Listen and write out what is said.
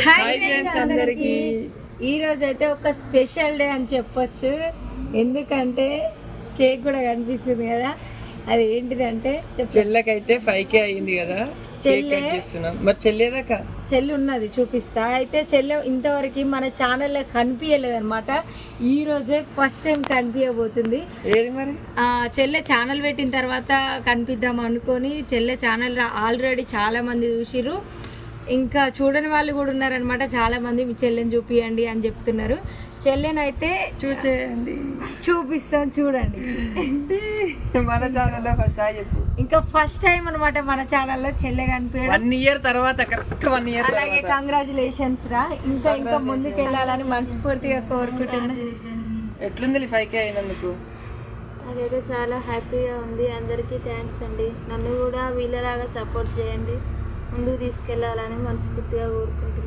Hi friends అందరికి. ఈ రోజు అయితే ఒక స్పెషల్ డే అని చెప్పొచ్చు. ఎందుకంటే కేక్ కూడా కనిపిస్తుంది కదా, అది ఏంటిదంటే చెల్లెకైతే 5K అయింది కదా, చెల్లె మరి చెల్లేదాకా చెల్లి ఉన్నది చూపిస్తా. అయితే చెల్లె ఇంతవరకు మన ఛానల్లో కనిపించలేదు అనమాట. ఈ రోజే ఫస్ట్ టైం కనిపించబోతుంది. ఏది మరి చెల్లె ఛానల్ పెట్టిన తర్వాత కనిపిద్దాం అనుకొని చెల్లె ఛానల్ ఆల్రెడీ చాలా మంది చూసిర్రు, ఇంకా చూడని వాళ్ళు కూడా ఉన్నారనమాట. చాలా మంది మీ చెల్లెని చూపియండి అని చెప్తున్నారు. చెల్లెనైతే చూసేయండి, చూపిస్తాం చూడండి. మన ఛానల్లో ఫస్ట్ చెప్పు. ఇంకా ఫస్ట్ టైం అనమాట మన ఛానల్లో చెల్లె కనిపించడం. 1 year తర్వాత, కరెక్ట్ 1 year. అలాగే కంగ్రాచులేషన్స్ రా. ఇంకా ముందుకు వెళ్ళాలని మనస్ఫూర్తిగా కోరుకుంటున్నా. ఎట్లుంది 5K అయినందుకు? నాకైతే చాలా హ్యాపీగా ఉంది. అందరికీ థ్యాంక్స్ అండి. నన్ను కూడా వీళ్ళలాగా సపోర్ట్ చేయండి, ముందుకు తీసుకెళ్లాలని మనస్ఫూర్తిగా కోరుకుంటున్నాను.